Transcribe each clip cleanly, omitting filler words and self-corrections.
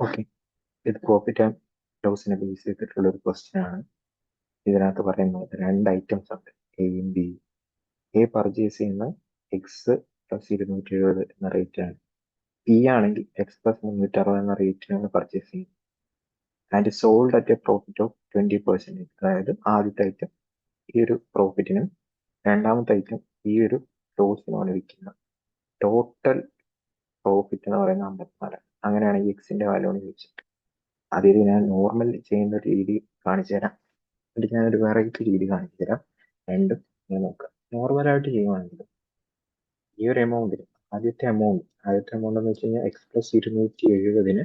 Okay, ഇത് profit and ലോസിനെ base ചെയ്തിട്ടുള്ള ഒരു ക്വസ്റ്റ്യൻ ആണ്. ഇതിനകത്ത് പറയുന്നത് രണ്ട് ഐറ്റംസ് ഉണ്ട്, എയും ബി. എ പർച്ചേസ് ചെയ്യുന്ന എക്സ് പ്ലസ് 270 എന്ന റേറ്റ് ആണ്. ബി ആണെങ്കിൽ എക്സ് പ്ലസ് 360 എന്ന റേറ്റിനാണ് പർച്ചേസ് ചെയ്യുന്നത്. And sold at A profit of 20%. അതായത് ആദ്യത്തെ ഐറ്റം ഈ ഒരു പ്രോഫിറ്റിനും രണ്ടാമത്തെ ഐറ്റം ഈ ഒരു ലോസിനുമാണ് വിൽക്കുന്നത്. ടോട്ടൽ പ്രോഫിറ്റ് എന്ന് പറയുന്നത് 54. അങ്ങനെയാണെങ്കിൽ എക്സിന്റെ വാല്യൂണ് ചോദിച്ചത്. അതിൽ ഞാൻ നോർമൽ ചെയ്യുന്ന ഒരു രീതി കാണിച്ചു തരാം. എന്നിട്ട് ഞാനൊരു വെറൈറ്റി രീതി കാണിച്ചു തരാം. രണ്ടും ഞാൻ നോക്കാം. നോർമലായിട്ട് ചെയ്യുവാണെങ്കിൽ ഈ ഒരു എമൗണ്ടിന് ആദ്യത്തെ എമൗണ്ട് എന്ന് വെച്ച് കഴിഞ്ഞാൽ എക്സ് പ്ലസ് 270-ന്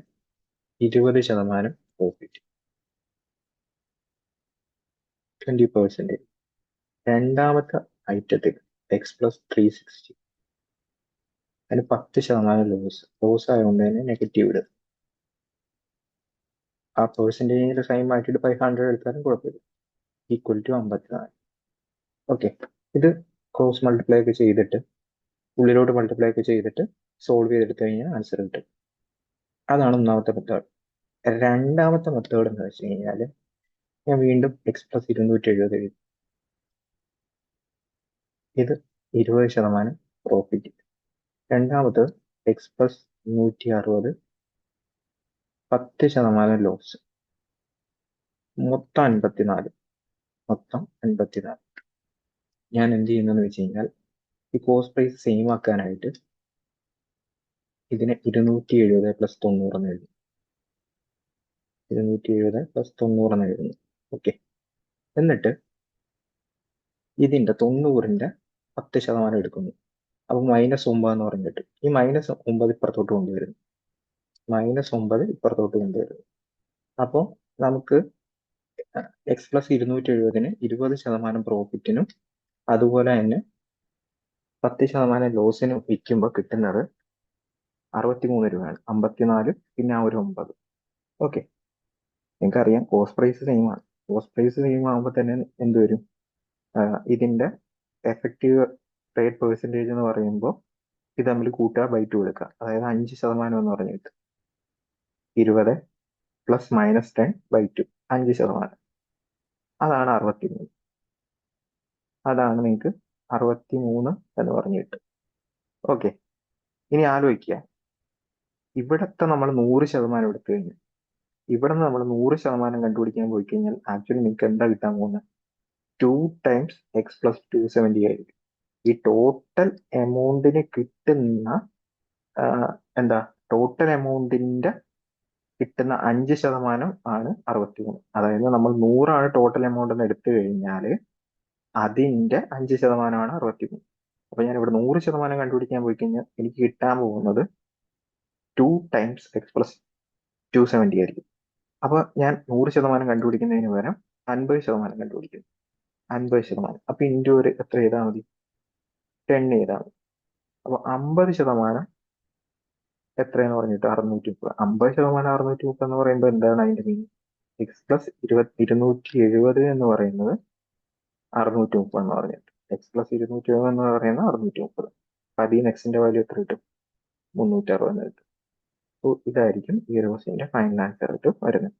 20% പ്രോഫിറ്റ്, 20%. രണ്ടാമത്തെ ഐറ്റത്തിൽ എക്സ് പ്ലസ് 360 അതിന് 10% ലോസ് ആയതുകൊണ്ട് തന്നെ നെഗറ്റീവ് ഇടും. ആ പെർസെൻറ്റേജിന്റെ സൈൻ മാറ്റിയിട്ട് 500 എടുത്താലും കുഴപ്പമില്ല. Equal to 54. ഓക്കെ, ഇത് ക്രോസ് മൾട്ടിപ്ലൈ ഒക്കെ ചെയ്തിട്ട് ഉള്ളിലോട്ട് മൾട്ടിപ്ലൈ ഒക്കെ ചെയ്തിട്ട് സോൾവ് ചെയ്തെടുത്തു കഴിഞ്ഞാൽ ആൻസർ കിട്ടും. അതാണ് ഒന്നാമത്തെ മെത്തേഡ്. രണ്ടാമത്തെ മെത്തേഡ് എന്ന് വെച്ച് കഴിഞ്ഞാൽ ഞാൻ വീണ്ടും എക്സ് പ്ലസ് 270 എഴുതി. ഇത് 20% പ്രോഫിറ്റ്. രണ്ടാമത് എക്സ് പ്ലസ് 160 10% ലോസ്. മൊത്തം 54. ഞാൻ എന്ത് ചെയ്യുന്നതെന്ന് വെച്ച് കഴിഞ്ഞാൽ ഈ കോസ്റ്റ് പ്രൈസ് സെയിം ആക്കാനായിട്ട് ഇതിനെ 270 പ്ലസ് 90 എന്ന് എഴുതും. 270 പ്ലസ് 90 എന്ന് എഴുതുന്നു. ഓക്കെ, എന്നിട്ട് ഇതിന്റെ 90ന്റെ 10% എടുക്കുന്നു. അപ്പൊ -9 എന്ന് പറഞ്ഞിട്ട് ഈ -9 ഇപ്പുറത്തോട്ട് കൊണ്ടുവരുന്നു. -9 ഇപ്പുറത്തോട്ട് കൊണ്ടുവരുന്നു. അപ്പോൾ നമുക്ക് എക്സ് പ്ലസ് 270-ന് 20% പ്രോഫിറ്റിനും അതുപോലെ തന്നെ 10% ലോസിനും വിൽക്കുമ്പോൾ കിട്ടുന്നത് 63 രൂപയാണ്. 54 പിന്നെ ആ ഒരു 9. ഓക്കെ, നിങ്ങൾക്കറിയാം കോസ്റ്റ് പ്രൈസ് സെയിം ആണ്. കോസ്റ്റ് പ്രൈസ് സെയിം ആകുമ്പോൾ തന്നെ എന്ത് വരും? ഇതിന്റെ എഫക്റ്റീവ് റേറ്റ് പെർസെൻറ്റേജ് എന്ന് പറയുമ്പോൾ ഇത് തമ്മിൽ കൂട്ടുക ബൈ 2 എടുക്കുക. അതായത് 5% എന്ന് പറഞ്ഞിട്ട് 20 പ്ലസ് -10 ബൈ 2 5%. അതാണ് 63. അതാണ് നിങ്ങൾക്ക് 63 എന്ന് പറഞ്ഞിട്ട്. ഓക്കെ, ഇനി ആലോചിക്കുക, ഇവിടത്തെ നമ്മൾ 100% എടുത്തു കഴിഞ്ഞു. ഇവിടെ നിന്ന് നമ്മൾ 100% കണ്ടുപിടിക്കാൻ പോയി കഴിഞ്ഞാൽ ആക്ച്വലി നിങ്ങൾക്ക് എന്താ കിട്ടാൻ പോകുന്നത്? 2 ടൈംസ് എക്സ് പ്ലസ് 270 ആയിരിക്കും. ഈ ടോട്ടൽ എമൗണ്ടിന് കിട്ടുന്ന ടോട്ടൽ എമൗണ്ടിന്റെ കിട്ടുന്ന 5% ആണ് 63. അതായത് നമ്മൾ 100 ടോട്ടൽ എമൗണ്ട് എന്ന് എടുത്തു കഴിഞ്ഞാൽ അതിന്റെ 5% 63. അപ്പൊ ഞാൻ ഇവിടെ 100% കണ്ടുപിടിക്കാൻ പോയി കഴിഞ്ഞാൽ എനിക്ക് കിട്ടാൻ പോകുന്നത് 2 ടൈംസ് എക്സ് പ്ലസ് 270 ആയിരിക്കും. അപ്പൊ ഞാൻ 100% കണ്ടുപിടിക്കുന്നതിന് പകരം 50% കണ്ടുപിടിക്കും. 50%. അപ്പൊ ഇൻറ്റു ഒരു എത്ര ചെയ്താൽ മതി? 10 ചെയ്താൽ മതി. അപ്പൊ 50% എത്രയെന്ന് പറഞ്ഞിട്ട് 630. 50% 630 എന്ന് പറയുമ്പോൾ എന്താണ് അതിന്റെ മീനിങ്? എക്സ് പ്ലസ് 270 എന്ന് പറയുന്നത് 630 എന്ന് പറഞ്ഞിട്ട് എക്സ് പ്ലസ് 270 എന്ന് പറയുന്നത് 630. അതിൽ നിന്ന് എക്സിന്റെ വാല്യൂ എത്ര കിട്ടും? 360 എന്ന് കിട്ടും. ഇതായിരിക്കും ഈ ഒരു ക്വസ്റ്റ്യന്റെ ഫൈനൽ ആൻസർ ആയിട്ട് വരുന്നത്.